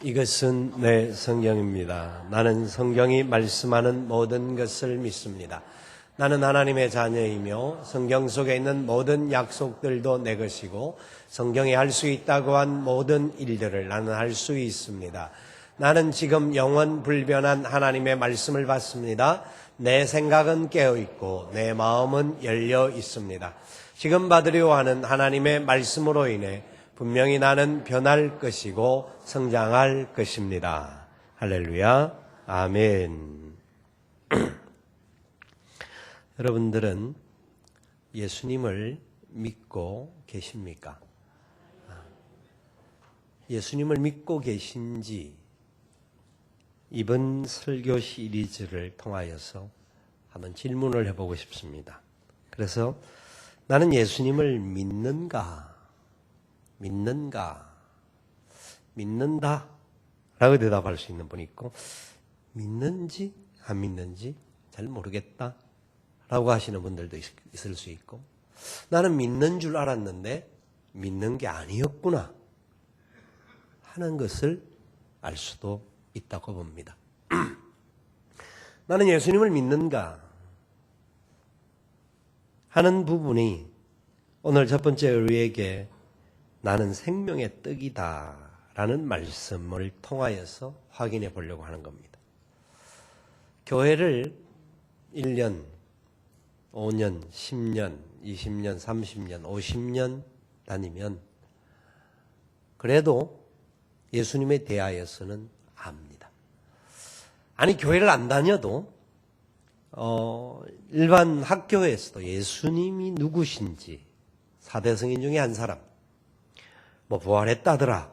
이것은 내 성경입니다. 나는 성경이 말씀하는 모든 것을 믿습니다. 나는 하나님의 자녀이며 성경 속에 있는 모든 약속들도 내 것이고 성경에 할 수 있다고 한 모든 일들을 나는 할 수 있습니다. 나는 지금 영원 불변한 하나님의 말씀을 받습니다. 내 생각은 깨어있고 내 마음은 열려 있습니다. 지금 받으려 하는 하나님의 말씀으로 인해 분명히 나는 변할 것이고 성장할 것입니다. 할렐루야. 아멘. 여러분들은 예수님을 믿고 계십니까? 예수님을 믿고 계신지 이번 설교 시리즈를 통하여서 한번 질문을 해보고 싶습니다. 그래서 나는 예수님을 믿는다 라고 대답할 수 있는 분이 있고, 믿는지 안 믿는지 잘 모르겠다 라고 하시는 분들도 있을 수 있고, 나는 믿는 줄 알았는데 믿는 게 아니었구나 하는 것을 알 수도 있다고 봅니다. 나는 예수님을 믿는가 하는 부분이 오늘 첫 번째 우리에게 나는 생명의 떡이다 라는 말씀을 통하여서 확인해 보려고 하는 겁니다. 교회를 1년, 5년, 10년, 20년, 30년, 50년 다니면 그래도 예수님에 대하여서는 압니다. 아니, 교회를 안 다녀도 일반 학교에서도 예수님이 누구신지, 4대 성인 중에 한 사람, 뭐 부활했다더라,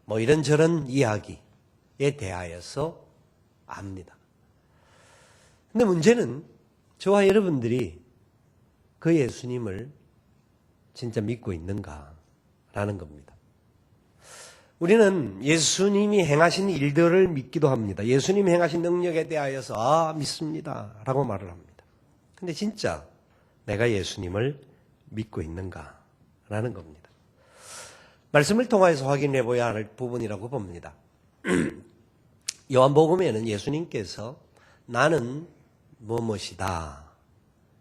뭐 이런저런 이야기에 대하여서 압니다. 근데 문제는 저와 여러분들이 그 예수님을 진짜 믿고 있는가라는 겁니다. 우리는 예수님이 행하신 일들을 믿기도 합니다. 예수님이 행하신 능력에 대하여서 믿습니다 라고 말을 합니다. 근데 진짜 내가 예수님을 믿고 있는가라는 겁니다. 말씀을 통해서 확인해 보아야 할 부분이라고 봅니다. 요한복음에는 예수님께서 나는 무엇이다,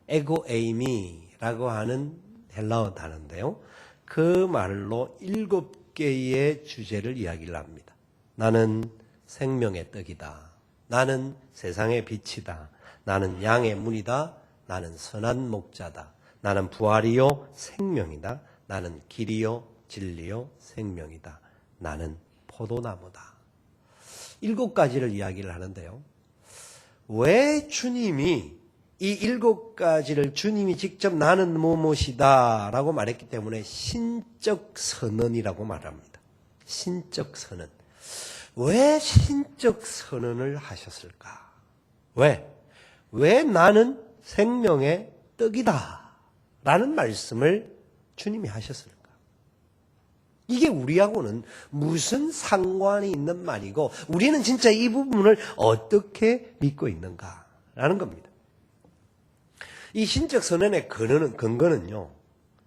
에고 에이미라고 하는 헬라어 단어인데요, 그 말로 7개의 주제를 이야기를 합니다. 나는 생명의 떡이다, 나는 세상의 빛이다, 나는 양의 문이다, 나는 선한 목자다, 나는 부활이요 생명이다, 나는 길이요 진리요 생명이다, 나는 포도나무다. 7가지를 이야기를 하는데요, 왜 주님이 이 7가지를 주님이 직접 나는 무엇이다 라고 말했기 때문에 신적 선언이라고 말합니다. 신적 선언. 왜 신적 선언을 하셨을까? 왜 나는 생명의 떡이다 라는 말씀을 주님이 하셨을까? 이게 우리하고는 무슨 상관이 있는 말이고, 우리는 진짜 이 부분을 어떻게 믿고 있는가라는 겁니다. 이 신적 선언의 근거는요,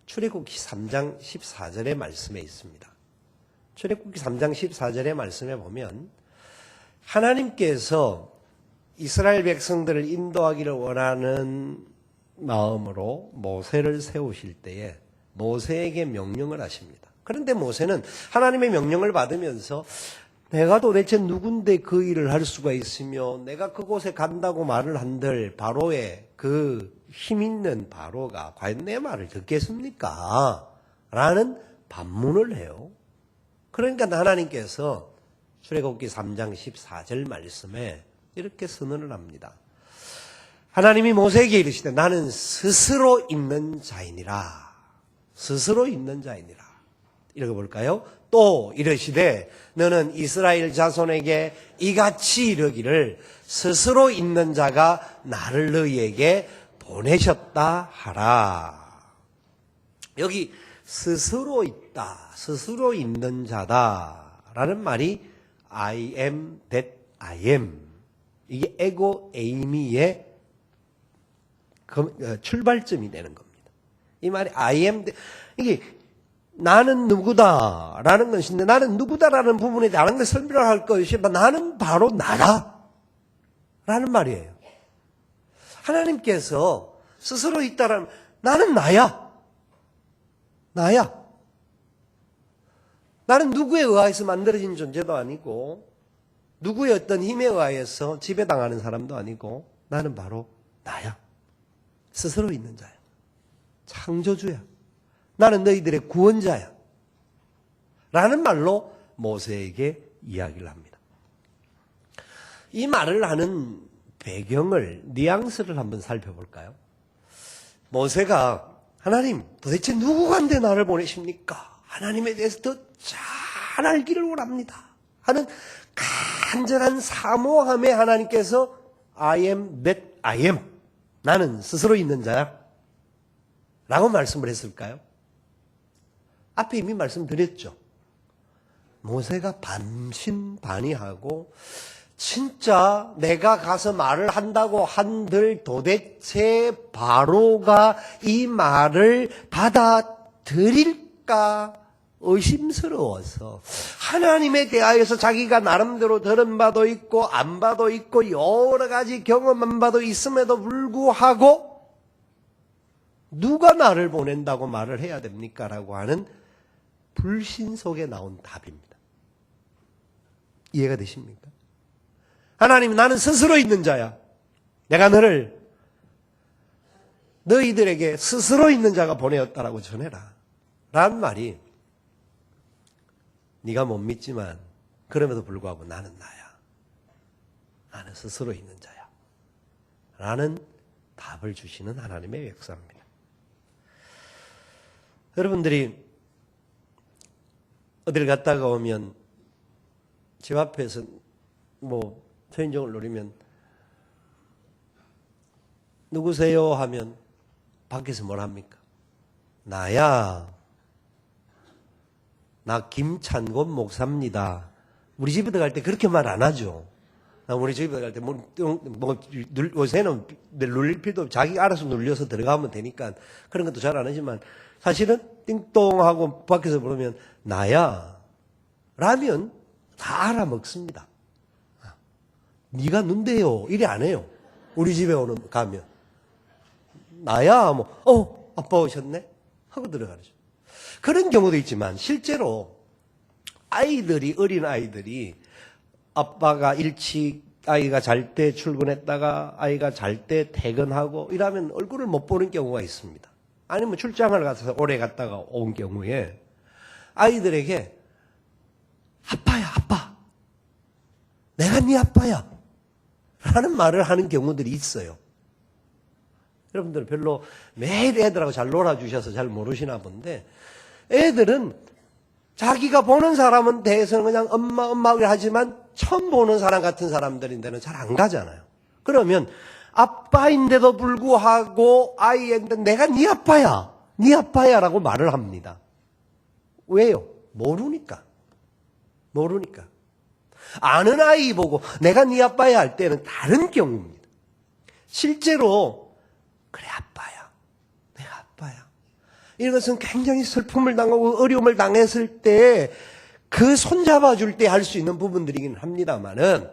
출애굽기 3장 14절의 말씀에 있습니다. 출애굽기 3장 14절의 말씀에 보면 하나님께서 이스라엘 백성들을 인도하기를 원하는 마음으로 모세를 세우실 때에 모세에게 명령을 하십니다. 그런데 모세는 하나님의 명령을 받으면서 내가 도대체 누군데 그 일을 할 수가 있으며 내가 그곳에 간다고 말을 한들 바로의 그 힘 있는 바로가 과연 내 말을 듣겠습니까? 라는 반문을 해요. 그러니까 하나님께서 출애굽기 3장 14절 말씀에 이렇게 선언을 합니다. 하나님이 모세에게 이르시되 나는 스스로 있는 자이니라. 스스로 있는 자이니라. 읽어볼까요? 또 이르시되 너는 이스라엘 자손에게 이같이 이르기를 스스로 있는 자가 나를 너희에게 보내셨다 하라. 여기 스스로 있다, 스스로 있는 자다 라는 말이 I am that I am, 이게 에고 에이미의 출발점이 되는 겁니다. 이 말이 I am that, 이게 나는 누구다라는 것인데 나는 누구다라는 부분에 다른 걸 설명할 것이 나는 바로 나다 라는 말이에요. 하나님께서 스스로 있다라는 나는 나야. 나야. 나는 누구에 의해서 만들어진 존재도 아니고 누구의 어떤 힘에 의해서 지배당하는 사람도 아니고 나는 바로 나야. 스스로 있는 자야. 창조주야. 나는 너희들의 구원자야. 라는 말로 모세에게 이야기를 합니다. 이 말을 하는 배경을, 뉘앙스를 한번 살펴볼까요? 모세가 하나님 도대체 누구한테 나를 보내십니까? 하나님에 대해서 더 잘 알기를 원합니다. 하는 간절한 사모함에 하나님께서 I am that I am. 나는 스스로 있는 자야. 라고 말씀을 했을까요? 앞에 이미 말씀드렸죠. 모세가 반신반의하고 진짜 내가 가서 말을 한다고 한들 도대체 바로가 이 말을 받아들일까 의심스러워서 하나님에 대하여서 자기가 나름대로 들은 바도 있고 안 바도 있고 여러 가지 경험한 바도 있음에도 불구하고 누가 나를 보낸다고 말을 해야 됩니까? 라고 하는 불신 속에 나온 답입니다. 이해가 되십니까? 하나님, 나는 스스로 있는 자야. 내가 너희들에게 스스로 있는 자가 보내었다라고 전해라. 라는 말이 네가 못 믿지만 그럼에도 불구하고 나는 나야. 나는 스스로 있는 자야. 라는 답을 주시는 하나님의 역사입니다. 여러분들이 어딜 갔다가 오면 집 앞에서 초인종을 누르면 누구세요? 하면 밖에서 뭘 합니까? 나야. 나 김찬곤 목사입니다. 우리 집에 들어갈 때 그렇게 말 안 하죠. 우리 집에 들어갈 때 요새는 눌릴 필요도 없고 자기 알아서 눌려서 들어가면 되니까 그런 것도 잘 안 하지만 사실은 띵동하고 밖에서 부르면 나야. 라면 다 알아먹습니다. 네가 눈대요. 이래 안 해요. 우리 집에 가면. 나야. 아빠 오셨네? 하고 들어가죠. 그런 경우도 있지만 실제로 어린 아이들이 아빠가 일찍 아이가 잘 때 출근했다가 아이가 잘 때 퇴근하고 이러면 얼굴을 못 보는 경우가 있습니다. 아니면 출장을 가서 오래 갔다가 온 경우에 아이들에게 아빠야, 아빠. 내가 네 아빠야. 라는 말을 하는 경우들이 있어요. 여러분들 별로 매일 애들하고 잘 놀아주셔서 잘 모르시나 본데 애들은 자기가 보는 사람은 대해서는 그냥 엄마 하지만 처음 보는 사람 같은 사람들인데는 잘 안 가잖아요. 그러면 아빠인데도 불구하고 아이한테 내가 네 아빠야. 네 아빠야 라고 말을 합니다. 왜요? 모르니까. 아는 아이 보고 내가 네 아빠야 할 때는 다른 경우입니다. 실제로 그래 아빠야. 내가 아빠야. 이것은 굉장히 슬픔을 당하고 어려움을 당했을 때 그 손잡아줄 때 할 수 있는 부분들이긴 합니다만은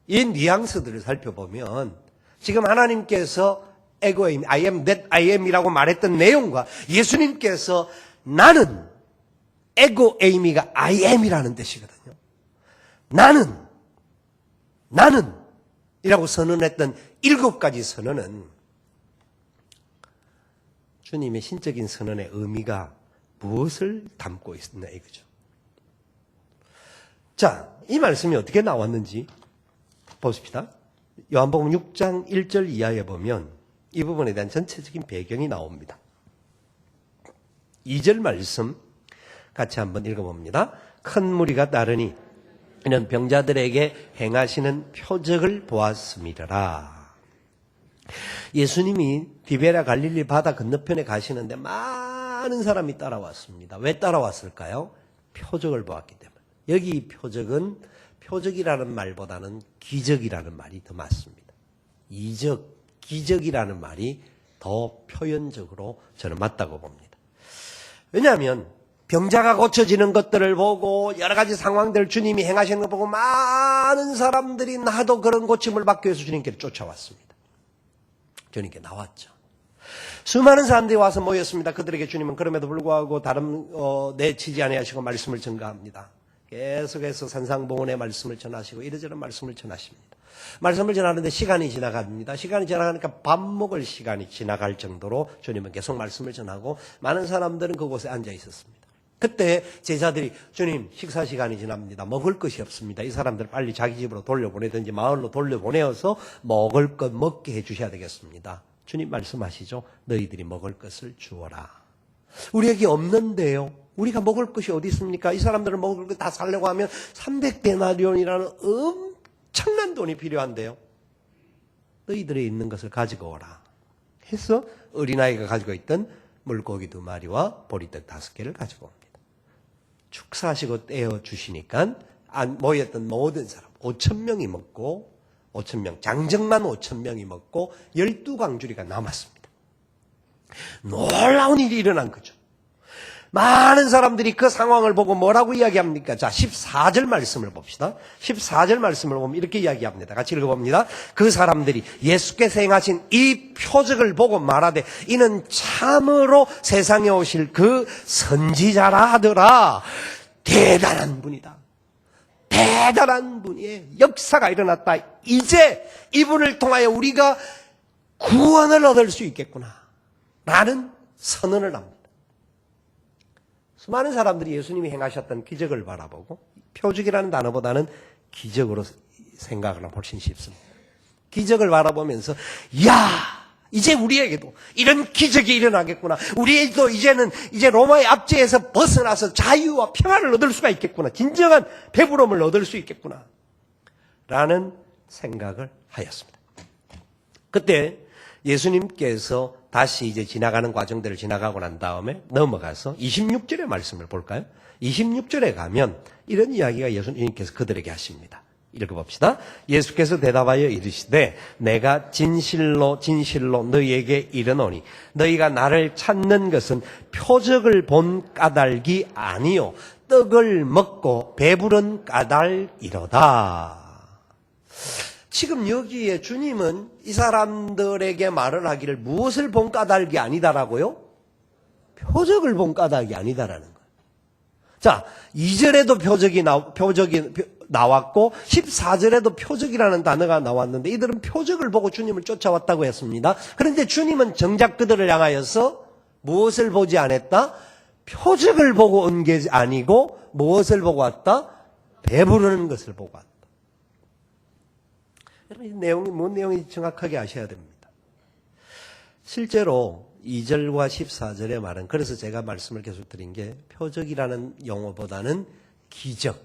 이 뉘앙스들을 살펴보면 지금 하나님께서 에고임, I am that I am 이라고 말했던 내용과 예수님께서 나는 에고에이미가 I am이라는 뜻이거든요. 나는 이라고 선언했던 7가지 선언은 주님의 신적인 선언의 의미가 무엇을 담고 있나 이거죠. 자, 이 말씀이 어떻게 나왔는지 보십시다. 요한복음 6장 1절 이하에 보면 이 부분에 대한 전체적인 배경이 나옵니다. 2절 말씀 같이 한번 읽어봅니다. 큰 무리가 따르니 이는 병자들에게 행하시는 표적을 보았음이라. 예수님이 디베랴 갈릴리 바다 건너편에 가시는데 많은 사람이 따라왔습니다. 왜 따라왔을까요? 표적을 보았기 때문에. 여기 표적은 표적이라는 말보다는 기적이라는 말이 더 맞습니다. 이적, 기적이라는 말이 더 표현적으로 저는 맞다고 봅니다. 왜냐하면 병자가 고쳐지는 것들을 보고 여러 가지 상황들 주님이 행하시는 걸 보고 많은 사람들이 나도 그런 고침을 받기 위해서 주님께 쫓아왔습니다. 주님께 나왔죠. 수많은 사람들이 와서 모였습니다. 그들에게 주님은 그럼에도 불구하고 다른 내치지 아니하시고 말씀을 전가합니다. 계속해서 산상봉헌의 말씀을 전하시고 이러저런 말씀을 전하십니다. 말씀을 전하는데 시간이 지나갑니다. 시간이 지나가니까 밥 먹을 시간이 지나갈 정도로 주님은 계속 말씀을 전하고 많은 사람들은 그곳에 앉아 있었습니다. 그때 제자들이 주님 식사 시간이 지납니다. 먹을 것이 없습니다. 이 사람들 빨리 자기 집으로 돌려보내든지 마을로 돌려보내어서 먹을 것 먹게 해주셔야 되겠습니다. 주님 말씀하시죠. 너희들이 먹을 것을 주어라. 우리에게 없는데요. 우리가 먹을 것이 어디 있습니까? 이 사람들은 먹을 것 다 살려고 하면 300데나리온이라는 엄청난 돈이 필요한데요. 너희들이 있는 것을 가지고 오라. 해서 어린아이가 가지고 있던 물고기 2마리와 보리떡 5개를 가지고 옵니다. 축사하시고 떼어주시니까 모였던 모든 사람 5,000명이 먹고 5,000명, 장정만 5,000명이 먹고 12광주리가 남았습니다. 놀라운 일이 일어난 거죠. 많은 사람들이 그 상황을 보고 뭐라고 이야기합니까? 자, 14절 말씀을 봅시다. 14절 말씀을 보면 이렇게 이야기합니다. 같이 읽어봅니다. 그 사람들이 예수께서 행하신 이 표적을 보고 말하되 이는 참으로 세상에 오실 그 선지자라 하더라. 대단한 분이다. 대단한 분의 역사가 일어났다. 이제 이분을 통하여 우리가 구원을 얻을 수 있겠구나 라는 선언을 합니다. 수많은 사람들이 예수님이 행하셨던 기적을 바라보고 표적이라는 단어보다는 기적으로 생각을 하면 훨씬 쉽습니다. 기적을 바라보면서 이제 우리에게도 이런 기적이 일어나겠구나. 우리도 이제 로마의 압제에서 벗어나서 자유와 평안을 얻을 수가 있겠구나. 진정한 배부름을 얻을 수 있겠구나 라는 생각을 하였습니다. 그때 예수님께서 다시 이제 지나가는 과정들을 지나가고 난 다음에 넘어가서 26절의 말씀을 볼까요? 26절에 가면 이런 이야기가 예수님께서 그들에게 하십니다. 읽어봅시다. 예수께서 대답하여 이르시되 내가 진실로 진실로 너희에게 이르노니 너희가 나를 찾는 것은 표적을 본 까닭이 아니요 떡을 먹고 배부른 까닭이로다. 지금 여기에 주님은 이 사람들에게 말을 하기를 무엇을 본 까닭이 아니다라고요? 표적을 본 까닭이 아니다라는 거예요. 자, 2절에도 표적이 나왔고 14절에도 표적이라는 단어가 나왔는데 이들은 표적을 보고 주님을 쫓아왔다고 했습니다. 그런데 주님은 정작 그들을 향하여서 무엇을 보지 않았다? 표적을 보고 온 게 아니고 무엇을 보고 왔다? 배부르는 것을 보고 왔다. 여러분, 이 내용이 뭔 내용인지 정확하게 아셔야 됩니다. 실제로 2절과 14절의 말은 그래서 제가 말씀을 계속 드린 게 표적이라는 용어보다는 기적,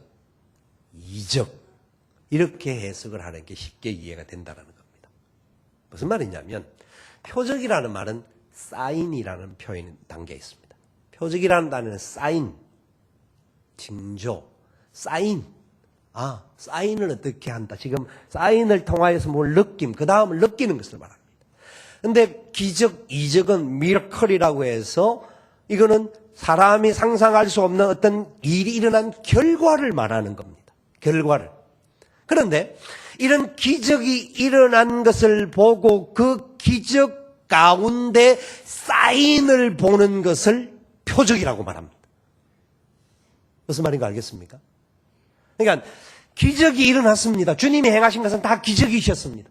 이적 이렇게 해석을 하는 게 쉽게 이해가 된다는 겁니다. 무슨 말이냐면 표적이라는 말은 사인이라는 표현 단계에 있습니다. 표적이라는 단어는 사인, 징조, 사인. 사인을 어떻게 한다. 지금 사인을 통하여서 뭘 느낌, 그 다음을 느끼는 것을 말합니다. 근데 기적, 이적은 미러클이라고 해서 이거는 사람이 상상할 수 없는 어떤 일이 일어난 결과를 말하는 겁니다. 결과를. 그런데 이런 기적이 일어난 것을 보고 그 기적 가운데 사인을 보는 것을 표적이라고 말합니다. 무슨 말인가 알겠습니까? 그러니까 기적이 일어났습니다. 주님이 행하신 것은 다 기적이셨습니다.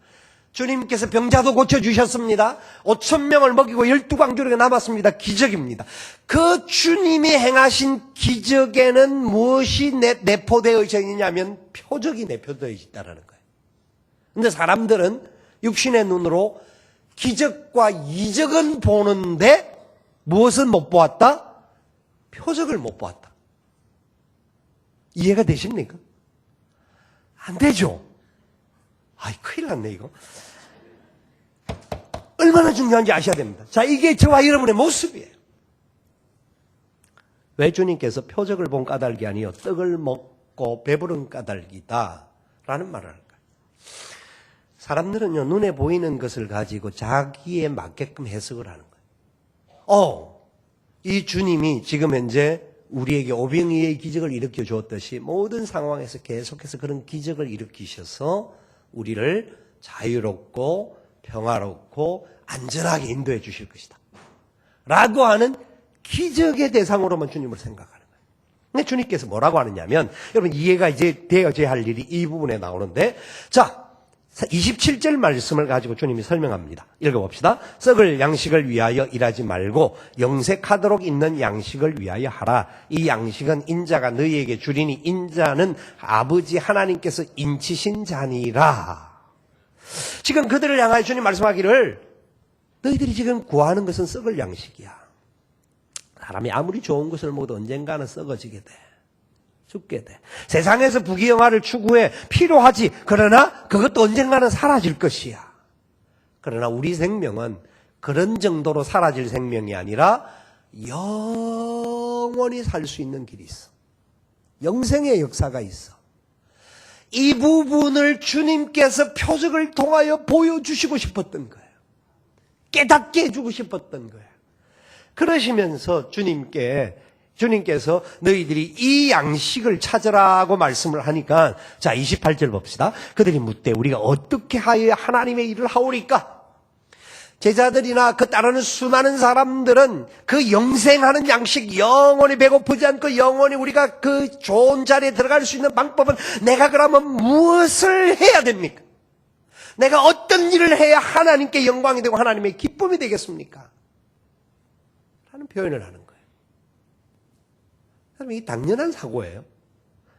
주님께서 병자도 고쳐주셨습니다. 5,000명을 먹이고 12광주리가 남았습니다. 기적입니다. 그 주님이 행하신 기적에는 무엇이 내포되어 있느냐면 표적이 내포되어 있다는 거예요. 그런데 사람들은 육신의 눈으로 기적과 이적은 보는데 무엇은 못 보았다? 표적을 못 보았다. 이해가 되십니까? 안 되죠? 큰일 났네, 이거. 얼마나 중요한지 아셔야 됩니다. 자, 이게 저와 여러분의 모습이에요. 왜 주님께서 표적을 본 까닭이 아니요 떡을 먹고 배부른 까닭이다 라는 말을 할까요? 사람들은요, 눈에 보이는 것을 가지고 자기에 맞게끔 해석을 하는 거예요. 이 주님이 지금 현재 우리에게 오병이의 기적을 일으켜 주었듯이 모든 상황에서 계속해서 그런 기적을 일으키셔서 우리를 자유롭고 평화롭고 안전하게 인도해 주실 것이다 라고 하는 기적의 대상으로만 주님을 생각하는 거예요. 근데 주님께서 뭐라고 하느냐면, 여러분 이해가 이제 되어져야 할 일이 이 부분에 나오는데, 자 27절 말씀을 가지고 주님이 설명합니다. 읽어봅시다. 썩을 양식을 위하여 일하지 말고 영색하도록 있는 양식을 위하여 하라. 이 양식은 인자가 너희에게 주리니 인자는 아버지 하나님께서 인치신 자니라. 지금 그들을 향하여 주님 말씀하기를, 너희들이 지금 구하는 것은 썩을 양식이야. 사람이 아무리 좋은 것을 먹어도 언젠가는 썩어지게 돼. 죽게 돼. 세상에서 부귀영화를 추구해 필요하지. 그러나 그것도 언젠가는 사라질 것이야. 그러나 우리 생명은 그런 정도로 사라질 생명이 아니라 영원히 살 수 있는 길이 있어. 영생의 역사가 있어. 이 부분을 주님께서 표적을 통하여 보여주시고 싶었던 거예요. 깨닫게 해주고 싶었던 거예요. 그러시면서 주님께서 너희들이 이 양식을 찾으라고 말씀을 하니까, 자 28절 봅시다. 그들이 묻되 우리가 어떻게 하여야 하나님의 일을 하오리까? 제자들이나 그 따르는 수많은 사람들은 그 영생하는 양식, 영원히 배고프지 않고 영원히 우리가 그 좋은 자리에 들어갈 수 있는 방법은, 내가 그러면 무엇을 해야 됩니까? 내가 어떤 일을 해야 하나님께 영광이 되고 하나님의 기쁨이 되겠습니까? 라는 표현을 하는 거예요. 이게 당연한 사고예요.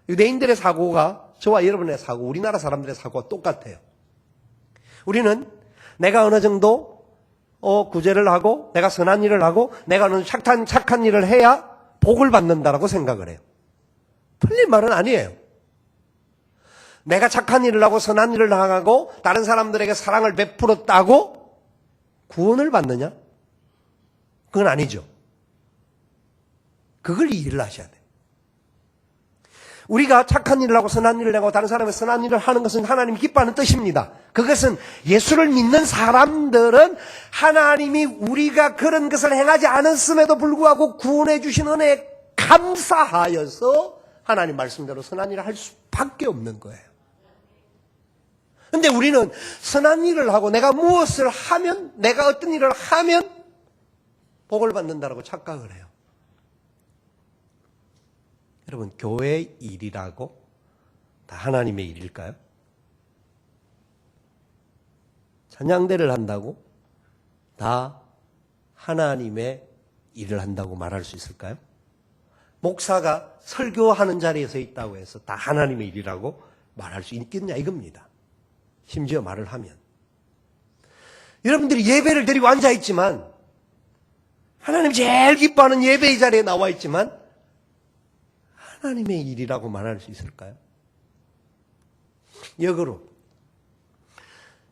유대인들의 사고가 저와 여러분의 사고, 우리나라 사람들의 사고가 똑같아요. 우리는 내가 어느 정도 구제를 하고, 내가 선한 일을 하고, 내가 어느 착한 일을 해야 복을 받는다라고 생각을 해요. 틀린 말은 아니에요. 내가 착한 일을 하고 선한 일을 하고 다른 사람들에게 사랑을 베풀었다고 구원을 받느냐? 그건 아니죠. 그걸 이해를 하셔야 돼요. 우리가 착한 일을 하고 선한 일을 하고 다른 사람의 선한 일을 하는 것은 하나님이 기뻐하는 뜻입니다. 그것은 예수를 믿는 사람들은 하나님이 우리가 그런 것을 행하지 않았음에도 불구하고 구원해 주신 은혜에 감사하여서 하나님 말씀대로 선한 일을 할 수밖에 없는 거예요. 근데 우리는 선한 일을 하고 내가 무엇을 하면, 내가 어떤 일을 하면 복을 받는다라고 착각을 해요. 여러분, 교회의 일이라고 다 하나님의 일일까요? 찬양대를 한다고 다 하나님의 일을 한다고 말할 수 있을까요? 목사가 설교하는 자리에 서 있다고 해서 다 하나님의 일이라고 말할 수 있겠냐 이겁니다. 심지어 말을 하면. 여러분들이 예배를 드리고 앉아있지만, 하나님 제일 기뻐하는 예배의 자리에 나와 있지만 하나님의 일이라고 말할 수 있을까요? 역으로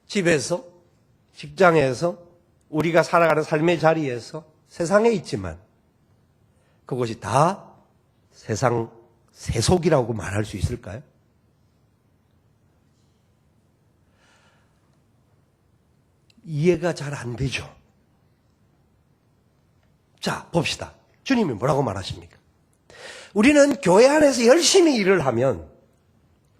집에서, 직장에서, 우리가 살아가는 삶의 자리에서 세상에 있지만 그것이 다 세상 세속이라고 말할 수 있을까요? 이해가 잘 안 되죠. 자, 봅시다. 주님이 뭐라고 말하십니까? 우리는 교회 안에서 열심히 일을 하면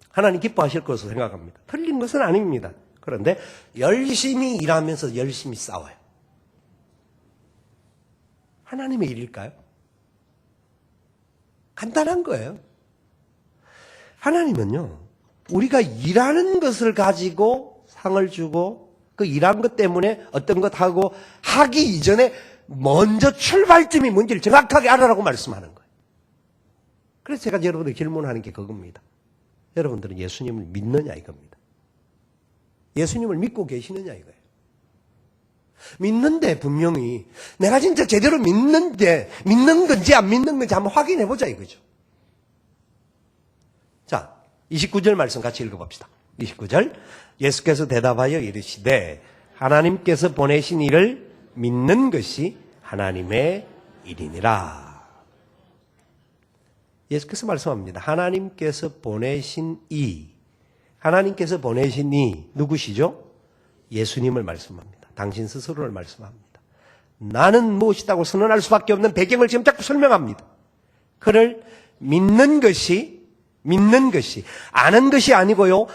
하나님 기뻐하실 것으로 생각합니다. 틀린 것은 아닙니다. 그런데 열심히 일하면서 열심히 싸워요. 하나님의 일일까요? 간단한 거예요. 하나님은요, 우리가 일하는 것을 가지고 상을 주고 그 일한 것 때문에 어떤 것 하고 하기 이전에 먼저 출발점이 뭔지를 정확하게 알아라고 말씀하는 거예요. 그래서 제가 여러분들 질문하는 게 그겁니다. 여러분들은 예수님을 믿느냐 이겁니다. 예수님을 믿고 계시느냐 이거예요. 믿는데 분명히 내가 진짜 제대로 믿는데 믿는 건지 안 믿는 건지 한번 확인해 보자 이거죠. 자, 29절 말씀 같이 읽어봅시다. 29절 예수께서 대답하여 이르시되 하나님께서 보내신 이를 믿는 것이 하나님의 일이니라. 예수께서 말씀합니다. 하나님께서 보내신 이, 하나님께서 보내신 이 누구시죠? 예수님을 말씀합니다. 당신 스스로를 말씀합니다. 나는 무엇이라고 선언할 수밖에 없는 배경을 지금 자꾸 설명합니다. 그를 믿는 것이 아는 것이 아니고요.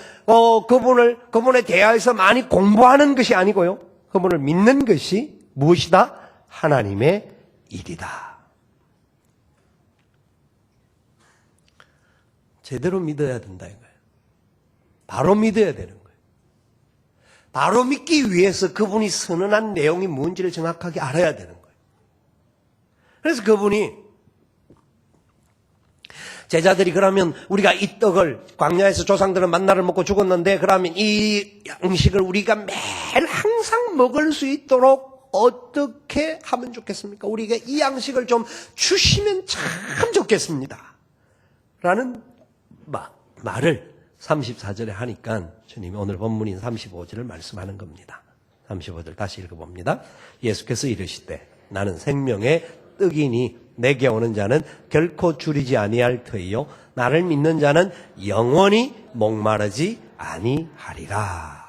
그분에 대하여서 많이 공부하는 것이 아니고요. 그분을 믿는 것이 무엇이다? 하나님의 일이다. 제대로 믿어야 된다 이거예요. 바로 믿어야 되는 거예요. 바로 믿기 위해서 그분이 선언한 내용이 뭔지를 정확하게 알아야 되는 거예요. 그래서 그분이 제자들이 그러면 우리가 이 떡을 광야에서 조상들은 만나를 먹고 죽었는데 그러면 이 양식을 우리가 매일 항상 먹을 수 있도록 어떻게 하면 좋겠습니까? 우리에게 이 양식을 좀 주시면 참 좋겠습니다. 라는 말을 34절에 하니까 주님이 오늘 본문인 35절을 말씀하는 겁니다. 35절 다시 읽어봅니다. 예수께서 이르시되 나는 생명의 떡이니 내게 오는 자는 결코 줄이지 아니할 터이요 나를 믿는 자는 영원히 목마르지 아니하리라.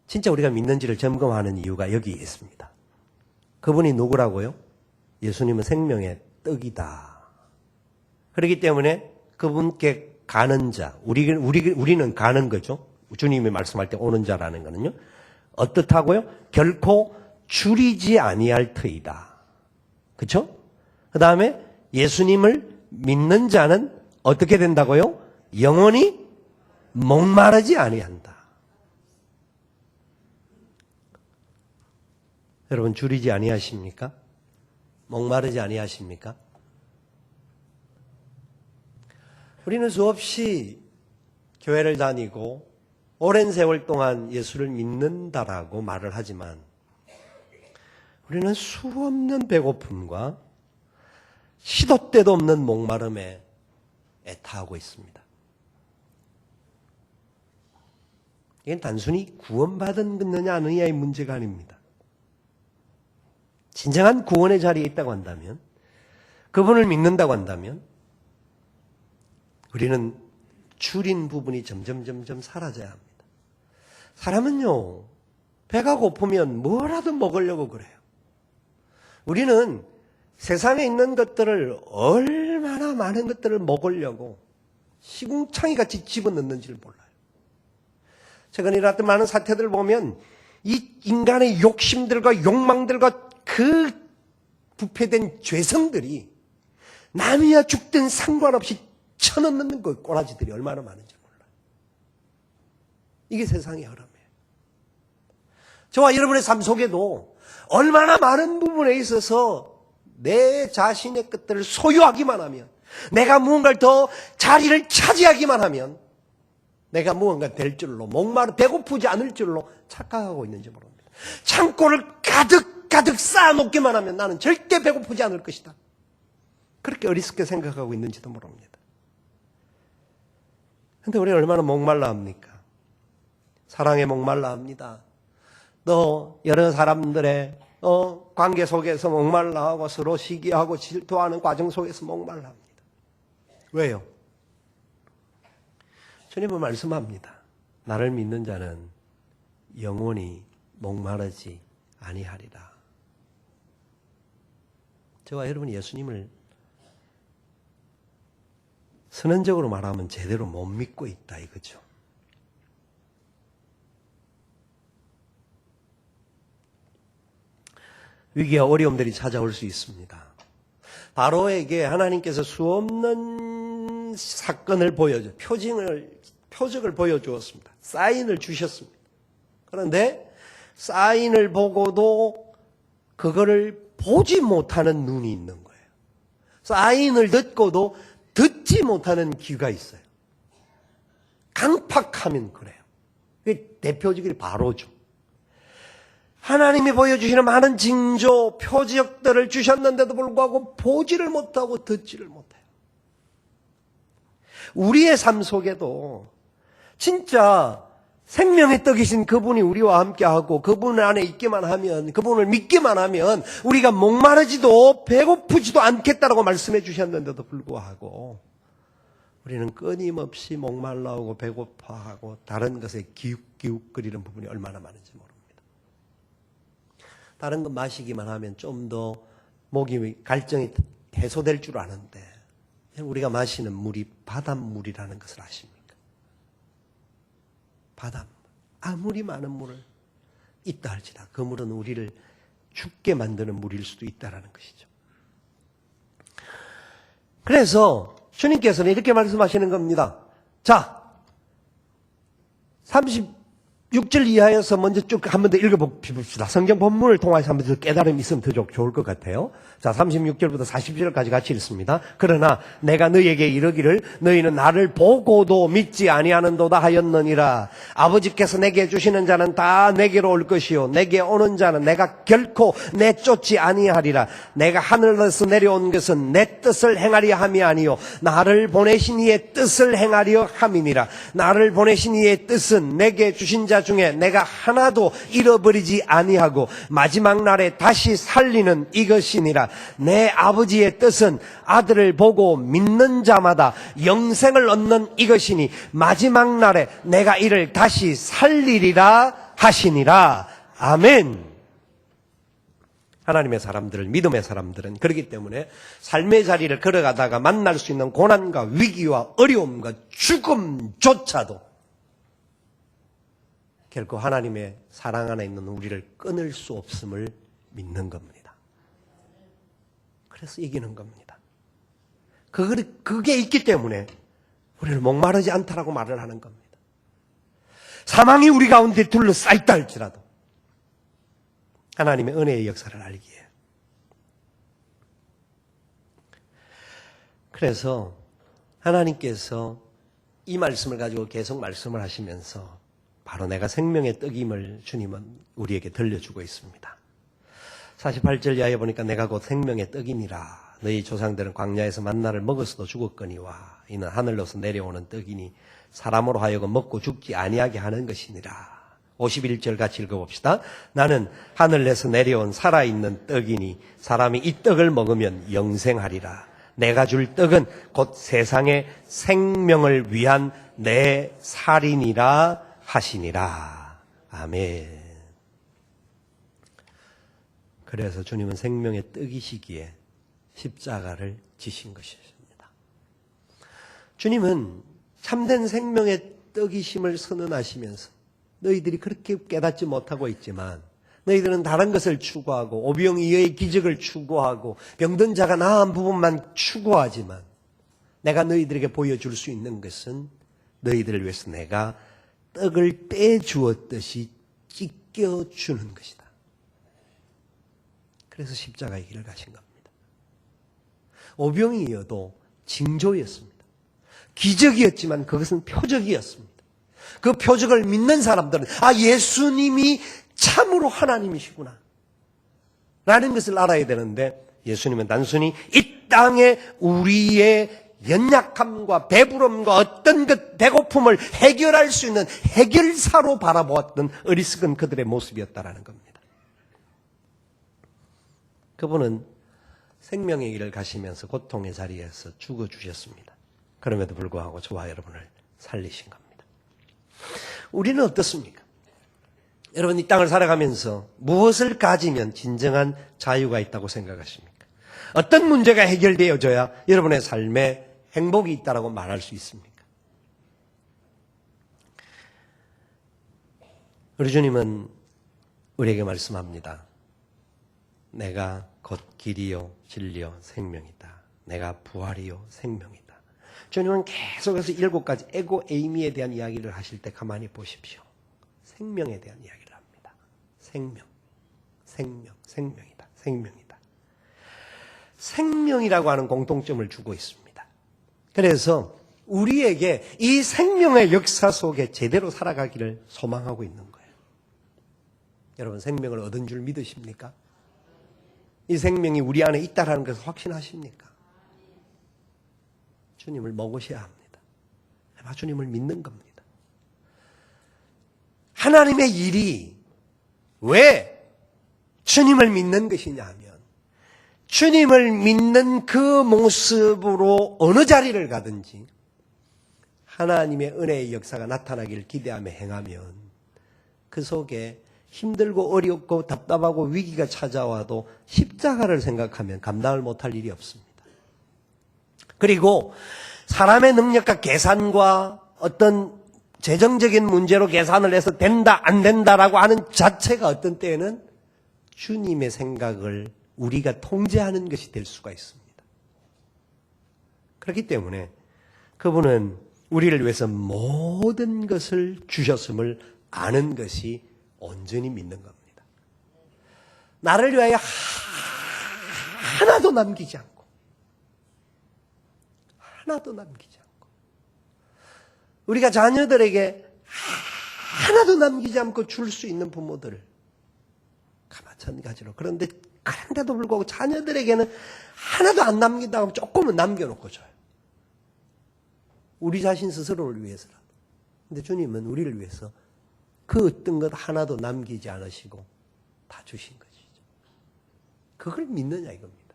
진짜 우리가 믿는지를 점검하는 이유가 여기 있습니다. 그분이 누구라고요? 예수님은 생명의 떡이다. 그렇기 때문에 그분께 가는 자, 우리는 가는 거죠. 주님이 말씀할 때 오는 자라는 거는요. 어떻다고요? 결코 줄이지 아니할 터이다. 그렇죠? 그 다음에 예수님을 믿는 자는 어떻게 된다고요? 영원히 목마르지 아니한다. 여러분 줄이지 아니하십니까? 목마르지 아니하십니까? 우리는 수없이 교회를 다니고 오랜 세월 동안 예수를 믿는다라고 말을 하지만 우리는 수없는 배고픔과 시도 때도 없는 목마름에 애타하고 있습니다. 이건 단순히 구원받았느냐 안 느냐의 문제가 아닙니다. 진정한 구원의 자리에 있다고 한다면, 그분을 믿는다고 한다면 우리는 줄인 부분이 점점 사라져야 합니다. 사람은요, 배가 고프면 뭐라도 먹으려고 그래요. 우리는 세상에 있는 것들을 얼마나 많은 것들을 먹으려고 시궁창이같이 집어넣는지를 몰라요. 최근에 일어났던 많은 사태들을 보면 이 인간의 욕심들과 욕망들과 그 부패된 죄성들이 남이야 죽든 상관없이 쳐넣는 그 꼬라지들이 얼마나 많은지 몰라요. 이게 세상의 흐름이에요. 저와 여러분의 삶 속에도 얼마나 많은 부분에 있어서 내 자신의 것들을 소유하기만 하면, 내가 무언가를 더 자리를 차지하기만 하면 내가 무언가 될 줄로, 배고프지 않을 줄로 착각하고 있는지 모릅니다. 창고를 가득 쌓아놓기만 하면 나는 절대 배고프지 않을 것이다. 그렇게 어리석게 생각하고 있는지도 모릅니다. 근데 우리는 얼마나 목말라 합니까? 사랑에 목말라 합니다. 또 여러 사람들의 관계 속에서 목말라 하고 서로 시기하고 질투하는 과정 속에서 목말라 합니다. 왜요? 주님은 말씀합니다. 나를 믿는 자는 영원히 목마르지 아니하리라. 저와 여러분이 예수님을 선언적으로 말하면 제대로 못 믿고 있다 이거죠. 위기와 어려움들이 찾아올 수 있습니다. 바로에게 하나님께서 수없는 사건을 표적을 보여주었습니다. 사인을 주셨습니다. 그런데 사인을 보고도 그거를 보지 못하는 눈이 있는 거예요. 사인을 듣고도 듣지 못하는 귀가 있어요. 강팍하면 그래요. 그게 대표적인 바로죠. 하나님이 보여주시는 많은 징조, 표적들을 주셨는데도 불구하고 보지를 못하고 듣지를 못해요. 우리의 삶 속에도 진짜 생명의 떡이신 그분이 우리와 함께하고 그분 안에 있기만 하면, 그분을 믿기만 하면 우리가 목마르지도 배고프지도 않겠다라고 말씀해 주셨는데도 불구하고 우리는 끊임없이 목말라하고 배고파하고 다른 것에 기웃기웃거리는 부분이 얼마나 많은지 모릅니다. 다른 거 마시기만 하면 좀 더 목이 갈증이 해소될 줄 아는데 우리가 마시는 물이 바닷물이라는 것을 아십니까? 바닷물. 아무리 많은 물을 있다 할지라 그 물은 우리를 죽게 만드는 물일 수도 있다라는 것이죠. 그래서 주님께서는 이렇게 말씀하시는 겁니다. 자, 36절 이하에서 먼저 쭉 한 번 더 읽어봅시다. 성경 본문을 통해서 한 번 더 깨달음이 있으면 더 좋을 것 같아요. 자, 36절부터 40절까지 같이 읽습니다. 그러나 내가 너희에게 이르기를 너희는 나를 보고도 믿지 아니하는도다 하였느니라. 아버지께서 내게 주시는 자는 다 내게로 올 것이요 내게 오는 자는 내가 결코 내쫓지 아니하리라. 내가 하늘에서 내려온 것은 내 뜻을 행하려 함이 아니요 나를 보내신 이의 뜻을 행하려 함이니라. 나를 보내신 이의 뜻은 내게 주신 자 중에 내가 하나도 잃어버리지 아니하고 마지막 날에 다시 살리는 이것이니라. 내 아버지의 뜻은 아들을 보고 믿는 자마다 영생을 얻는 이것이니 마지막 날에 내가 이를 다시 살리리라 하시니라. 아멘. 하나님의 사람들을, 믿음의 사람들은 그렇기 때문에 삶의 자리를 걸어가다가 만날 수 있는 고난과 위기와 어려움과 죽음조차도 결코 하나님의 사랑 안에 있는 우리를 끊을 수 없음을 믿는 겁니다. 그래서 이기는 겁니다. 그게 있기 때문에 우리를 목마르지 않다라고 말을 하는 겁니다. 사망이 우리 가운데 둘러싸있다 할지라도 하나님의 은혜의 역사를 알기에. 그래서 하나님께서 이 말씀을 가지고 계속 말씀을 하시면서 바로 내가 생명의 떡임을 주님은 우리에게 들려주고 있습니다. 48절 이하에 보니까 내가 곧 생명의 떡이니라. 너희 조상들은 광야에서 만나를 먹었어도 죽었거니와 이는 하늘로서 내려오는 떡이니 사람으로 하여금 먹고 죽지 아니하게 하는 것이니라. 51절 같이 읽어봅시다. 나는 하늘에서 내려온 살아있는 떡이니 사람이 이 떡을 먹으면 영생하리라. 내가 줄 떡은 곧 세상의 생명을 위한 내 살이니라 하시니라. 아멘. 그래서 주님은 생명의 떡이시기에 십자가를 지신 것입니다. 주님은 참된 생명의 떡이심을 선언하시면서 너희들이 그렇게 깨닫지 못하고 있지만 너희들은 다른 것을 추구하고 오병이어의 기적을 추구하고 병든 자가 나은 부분만 추구하지만 내가 너희들에게 보여줄 수 있는 것은 너희들을 위해서 내가 떡을 떼주었듯이 찢겨주는 것이다. 그래서 십자가의 길을 가신 겁니다. 오병이어도 징조였습니다. 기적이었지만 그것은 표적이었습니다. 그 표적을 믿는 사람들은 예수님이 참으로 하나님이시구나 라는 것을 알아야 되는데 예수님은 단순히 이 땅에 우리의 연약함과 배부름과 어떤 것 배고픔을 해결할 수 있는 해결사로 바라보았던 어리석은 그들의 모습이었다라는 겁니다. 그분은 생명의 길을 가시면서 고통의 자리에서 죽어주셨습니다. 그럼에도 불구하고 저와 여러분을 살리신 겁니다. 우리는 어떻습니까? 여러분 이 땅을 살아가면서 무엇을 가지면 진정한 자유가 있다고 생각하십니까? 어떤 문제가 해결되어져야 여러분의 삶에 행복이 있다고 말할 수 있습니까? 우리 주님은 우리에게 말씀합니다. 내가 곧 길이요 진리요 생명이다. 내가 부활이요 생명이다. 주님은 계속해서 7가지 에고 에이미에 대한 이야기를 하실 때 가만히 보십시오. 생명에 대한 이야기를 합니다. 생명이다. 생명이다. 생명이라고 하는 공통점을 주고 있습니다. 그래서 우리에게 이 생명의 역사 속에 제대로 살아가기를 소망하고 있는 거예요. 여러분 생명을 얻은 줄 믿으십니까? 이 생명이 우리 안에 있다라는 것을 확신하십니까? 주님을 먹으셔야 합니다. 주님을 믿는 겁니다. 하나님의 일이 왜 주님을 믿는 것이냐 하면 주님을 믿는 그 모습으로 어느 자리를 가든지 하나님의 은혜의 역사가 나타나기를 기대하며 행하면 그 속에 힘들고 어렵고 답답하고 위기가 찾아와도 십자가를 생각하면 감당을 못할 일이 없습니다. 그리고 사람의 능력과 계산과 어떤 재정적인 문제로 계산을 해서 된다 안 된다라고 하는 자체가 어떤 때에는 주님의 생각을 우리가 통제하는 것이 될 수가 있습니다. 그렇기 때문에 그분은 우리를 위해서 모든 것을 주셨음을 아는 것이 온전히 믿는 겁니다. 나를 위하여 하나도 남기지 않고 우리가 자녀들에게 하나도 남기지 않고 줄 수 있는 부모들을 마찬가지로. 그런데 그런데도 불구하고 자녀들에게는 하나도 안 남긴다고 조금은 남겨놓고 줘요. 우리 자신 스스로를 위해서라도. 근데 주님은 우리를 위해서 그 어떤 것 하나도 남기지 않으시고 다 주신 것이죠. 그걸 믿느냐 이겁니다.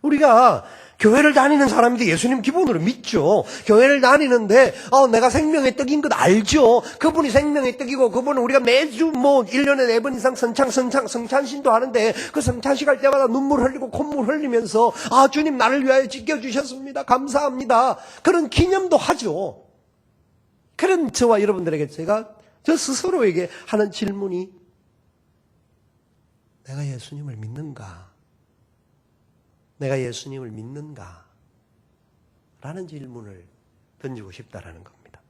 우리가 교회를 다니는 사람인데 예수님 기본으로 믿죠. 교회를 다니는데 내가 생명의 떡인 것 알죠. 그분이 생명의 떡이고 그분은 우리가 매주 1년에 4번 이상 성찬신도 하는데 그 성찬식 할 때마다 눈물 흘리고 콧물 흘리면서 주님 나를 위하여 지켜주셨습니다. 감사합니다. 그런 기념도 하죠. 그런 저와 여러분들에게 제가 저 스스로에게 하는 질문이 내가 예수님을 믿는가? 내가 예수님을 믿는가? 라는 질문을 던지고 싶다라는 겁니다.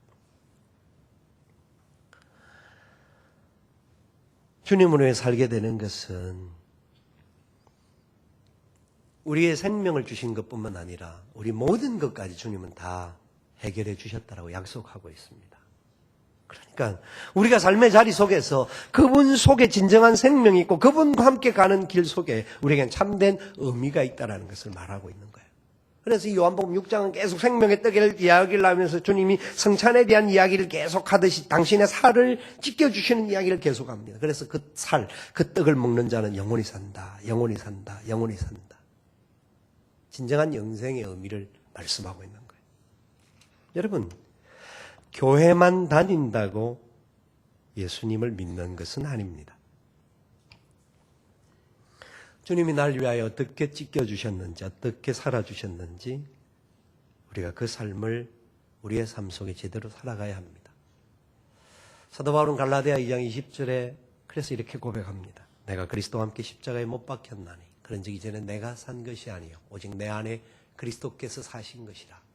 주님으로 위해 살게 되는 것은 우리의 생명을 주신 것뿐만 아니라 우리 모든 것까지 주님은 다 해결해 주셨다라고 약속하고 있습니다. 그러니까 우리가 삶의 자리 속에서 그분 속에 진정한 생명이 있고 그분과 함께 가는 길 속에 우리에겐 참된 의미가 있다는 것을 말하고 있는 거예요. 그래서 이 요한복음 6장은 계속 생명의 떡을 이야기를 하면서 주님이 성찬에 대한 이야기를 계속하듯이 당신의 살을 찢겨주시는 이야기를 계속합니다. 그래서 그 살, 그 떡을 먹는 자는 영원히 산다, 영원히 산다, 영원히 산다. 진정한 영생의 의미를 말씀하고 있는 거예요. 여러분, 교회만 다닌다고 예수님을 믿는 것은 아닙니다. 주님이 날 위하여 어떻게 찢겨주셨는지, 어떻게 살아주셨는지 우리가 그 삶을 우리의 삶 속에 제대로 살아가야 합니다. 사도 바울은 갈라디아 2장 20절에 그래서 이렇게 고백합니다. 내가 그리스도와 함께 십자가에 못 박혔나니 그런즉 이제는 내가 산 것이 아니요 오직 내 안에 그리스도께서 사신 것이라.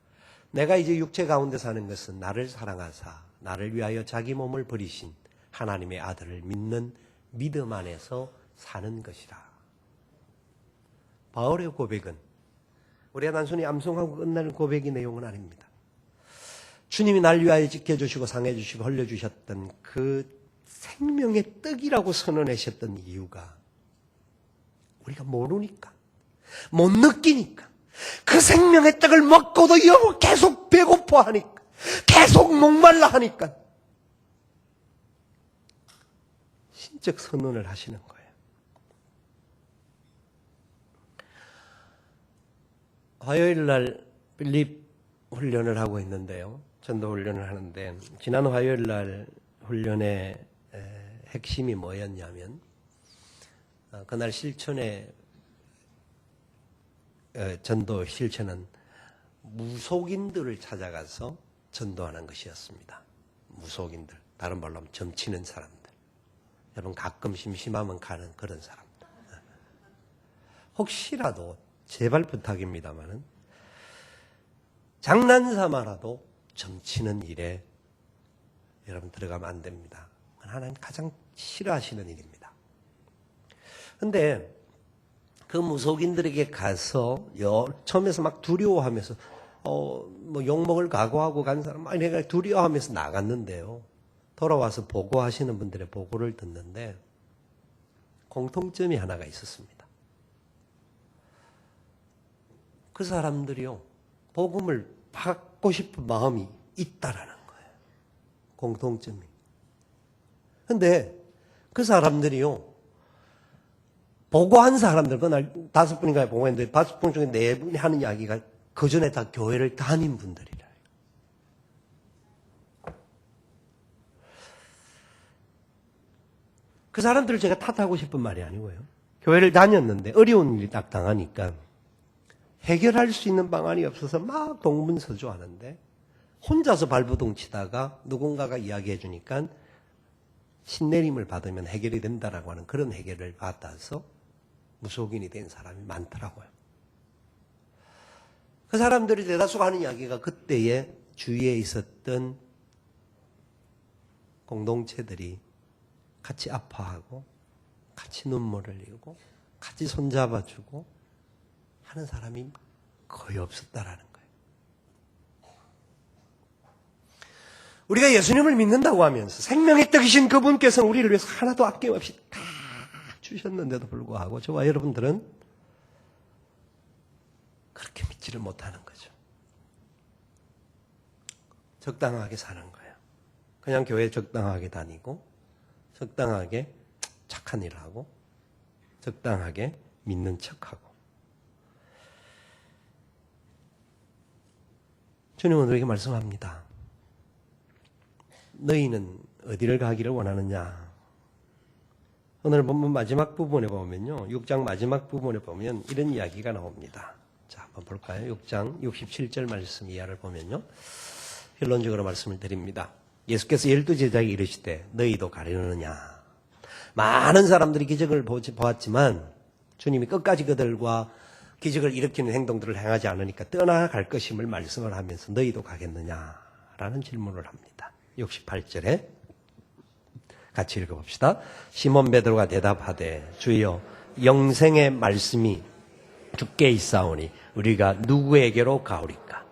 내가 이제 육체 가운데 사는 것은 나를 사랑하사 나를 위하여 자기 몸을 버리신 하나님의 아들을 믿는 믿음 안에서 사는 것이라. 바울의 고백은 우리가 단순히 암송하고 끝나는 고백의 내용은 아닙니다. 주님이 날 위하여 지켜주시고 상해주시고 흘려주셨던 그 생명의 떡이라고 선언하셨던 이유가 우리가 모르니까, 못 느끼니까, 그 생명의 떡을 먹고도 계속 배고파하니까, 계속 목말라 하니까 신적 선언을 하시는 거예요. 화요일 날 필립 훈련을 하고 있는데요. 전도 훈련을 하는데 지난 화요일 날 훈련의 핵심이 뭐였냐면 그날 실천의 전도 실천은 무속인들을 찾아가서 전도하는 것이었습니다. 무속인들, 다른 말로 하면 점치는 사람들. 여러분 가끔 심심하면 가는 그런 사람들. 혹시라도 제발 부탁입니다마는 장난삼아라도 점치는 일에 여러분 들어가면 안 됩니다. 하나님 가장 싫어하시는 일입니다. 그런데 그 무속인들에게 가서 처음에서 막 두려워하면서 뭐 욕먹을 각오하고 간 사람 막 내가 두려워하면서 나갔는데요. 돌아와서 보고하시는 분들의 보고를 듣는데 공통점이 하나가 있었습니다. 그 사람들이요, 복음을 받고 싶은 마음이 있다라는 거예요. 공통점이. 근데 그 사람들이요, 보고한 사람들, 그날 5분인가 보고했는데 5분 중에 4분이 하는 이야기가 그 전에 다 교회를 다닌 분들이라. 그 사람들을 제가 탓하고 싶은 말이 아니고요. 교회를 다녔는데 어려운 일이 딱 당하니까 해결할 수 있는 방안이 없어서 막 동분서주하는데 혼자서 발버둥 치다가 누군가가 이야기해 주니까 신내림을 받으면 해결이 된다라고 하는 그런 해결을 받아서 무속인이 된 사람이 많더라고요. 그 사람들이 대다수가 하는 이야기가 그때의 주위에 있었던 공동체들이 같이 아파하고 같이 눈물을 흘리고 같이 손잡아주고 하는 사람이 거의 없었다라는 거예요. 우리가 예수님을 믿는다고 하면서 생명의 떡이신 그분께서는 우리를 위해서 하나도 아낌없이 다 주셨는데도 불구하고 저와 여러분들은 그렇게 믿지를 못하는 거죠. 적당하게 사는 거예요. 그냥 교회 적당하게 다니고 적당하게 착한 일을 하고 적당하게 믿는 척하고. 주님은 우리에게 말씀합니다. 너희는 어디를 가기를 원하느냐? 오늘 본문 마지막 부분에 보면요. 6장 마지막 부분에 보면 이런 이야기가 나옵니다. 자, 한번 볼까요? 6장 67절 말씀 이하를 보면요. 결론적으로 말씀을 드립니다. 예수께서 12제자에게 이르시되 너희도 가려느냐? 많은 사람들이 기적을 보았지만 주님이 끝까지 그들과 기적을 일으키는 행동들을 행하지 않으니까 떠나갈 것임을 말씀을 하면서 너희도 가겠느냐라는 질문을 합니다. 68절에 같이 읽어봅시다. 시몬 베드로가 대답하되 주여 영생의 말씀이 주께 있사오니 우리가 누구에게로 가오리까?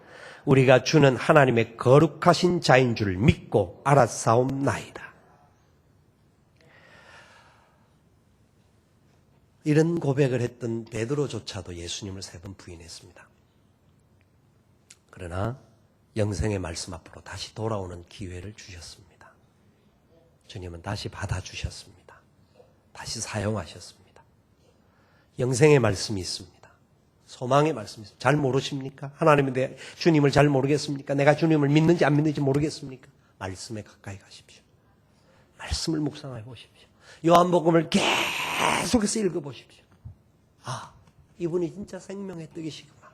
우리가 주는 하나님의 거룩하신 자인 줄 믿고 알았사옵나이다. 이런 고백을 했던 베드로조차도 예수님을 3번 부인했습니다. 그러나 영생의 말씀 앞으로 다시 돌아오는 기회를 주셨습니다. 주님은 다시 받아주셨습니다. 다시 사용하셨습니다. 영생의 말씀이 있습니다. 소망의 말씀이 있습니다. 잘 모르십니까? 하나님에 대해 주님을 잘 모르겠습니까? 내가 주님을 믿는지 안 믿는지 모르겠습니까? 말씀에 가까이 가십시오. 말씀을 묵상해 보십시오. 요한복음을 계속해서 읽어보십시오. 아, 이분이 진짜 생명의 떡이시구나.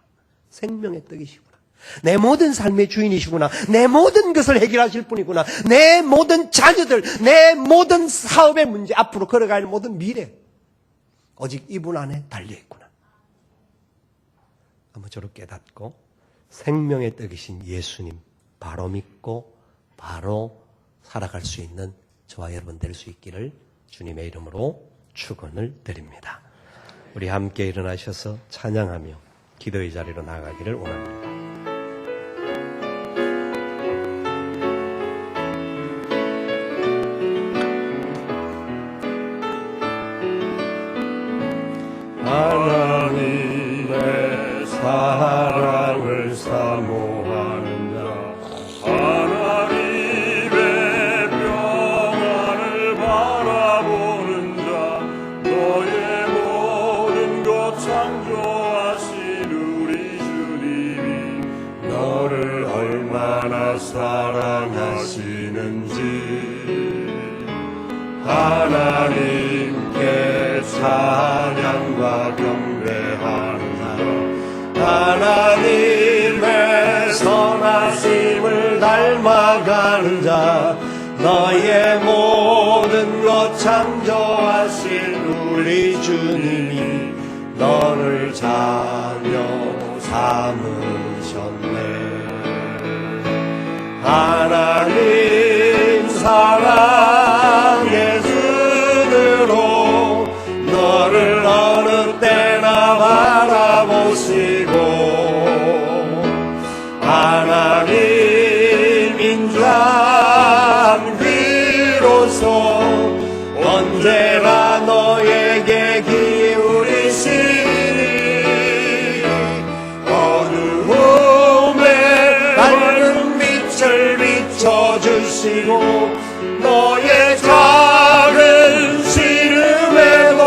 생명의 떡이시구나. 내 모든 삶의 주인이시구나. 내 모든 것을 해결하실 분이구나. 내 모든 자녀들, 내 모든 사업의 문제, 앞으로 걸어갈 모든 미래, 오직 이분 안에 달려있구나. 아무쪼록 깨닫고 생명의 떡이신 예수님 바로 믿고 바로 살아갈 수 있는 저와 여러분 될 수 있기를 주님의 이름으로 축원을 드립니다. 우리 함께 일어나셔서 찬양하며 기도의 자리로 나가기를 원합니다. 하나님의 사랑을 사모하는 자, 하나님의 평안을 바라보는 자, 너의 모든 것 창조하신 우리 주님이 너를 얼마나 사랑하시는지 하나님께 찬양과 경배하는 자, 하나님의 선하심을 닮아가는 자, 너의 모든 것 창조하신 우리 주님이 너를 자녀 삼으셨네. 하나님 사랑의 눈으로 너를 어느 때나 바라보시고 하나님 인자한 귀로소 언제나 너에게 기울이시니 어두움에 밝은 빛을 비춰주시고 너의 작은 시름에도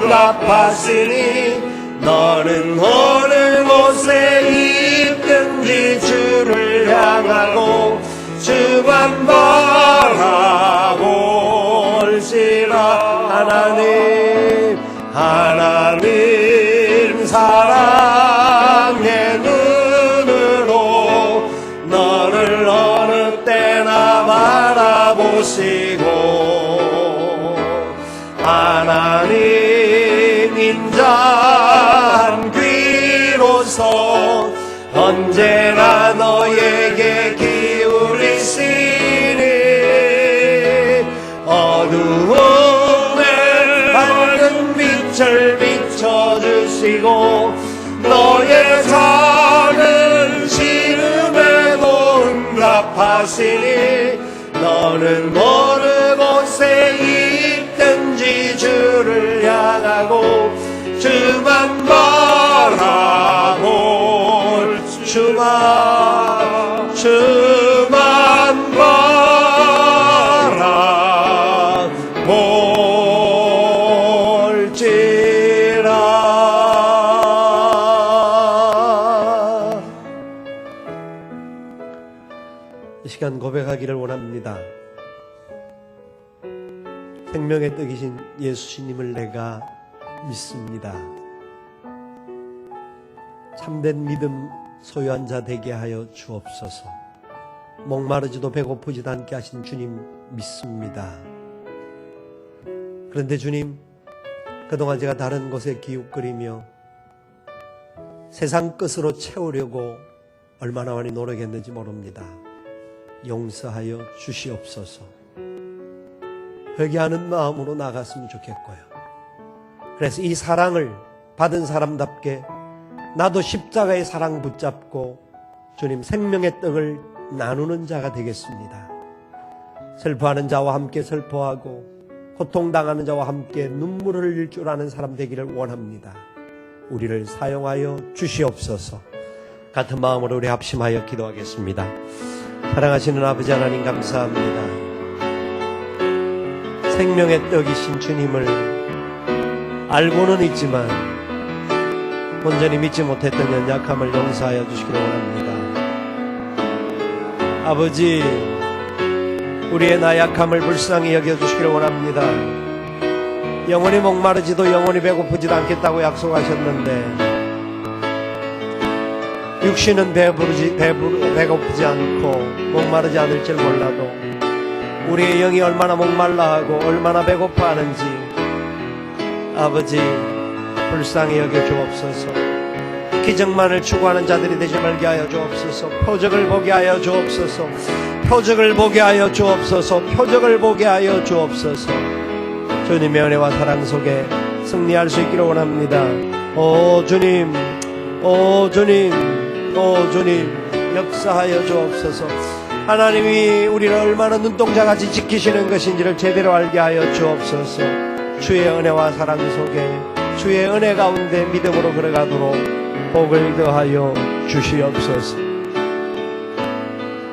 응답하시니 너는 어느 곳에 있든지 주를 향하고 주만 바라볼지라. 오시고 하나님 인자한 귀로서 언제나 너에게 기울이시니 어두움에 밝은 빛을 비춰주시고 너의 작은 시름에도 응답하시니 너는 어느 곳에 있든지 주를 향하고 주만 바라볼 주만 바라볼지라. 이 시간 고백하기를 원합니다. 생명의 떡이신 예수님을 내가 믿습니다. 참된 믿음 소유한 자 되게 하여 주옵소서. 목마르지도 배고프지도 않게 하신 주님 믿습니다. 그런데 주님, 그동안 제가 다른 곳에 기웃거리며 세상 끝으로 채우려고 얼마나 많이 노력했는지 모릅니다. 용서하여 주시옵소서. 회개하는 마음으로 나갔으면 좋겠고요. 그래서 이 사랑을 받은 사람답게 나도 십자가의 사랑 붙잡고 주님 생명의 떡을 나누는 자가 되겠습니다. 슬퍼하는 자와 함께 슬퍼하고 고통당하는 자와 함께 눈물을 흘릴 줄 아는 사람 되기를 원합니다. 우리를 사용하여 주시옵소서. 같은 마음으로 우리 합심하여 기도하겠습니다. 사랑하시는 아버지 하나님 감사합니다. 생명의 떡이신 주님을 알고는 있지만 온전히 믿지 못했던 연약함을 용서하여 주시기를 원합니다. 아버지, 우리의 나약함을 불쌍히 여겨주시기를 원합니다. 영원히 목마르지도 영원히 배고프지도 않겠다고 약속하셨는데 육신은 배고프지 않고 목마르지 않을 줄 몰라도 우리의 영이 얼마나 목말라하고 얼마나 배고파하는지 아버지 불쌍히 여겨 주옵소서. 기적만을 추구하는 자들이 되지 말게 하여 주옵소서. 표적을 보게 하여 주옵소서. 표적을 보게 하여 주옵소서. 표적을 보게 하여 주옵소서. 주님의 은혜와 사랑 속에 승리할 수 있기를 원합니다. 오 주님, 오 주님, 오 주님, 역사하여 주옵소서. 하나님이 우리를 얼마나 눈동자같이 지키시는 것인지를 제대로 알게 하여 주옵소서. 주의 은혜와 사랑 속에 주의 은혜 가운데 믿음으로 걸어가도록 복을 더하여 주시옵소서.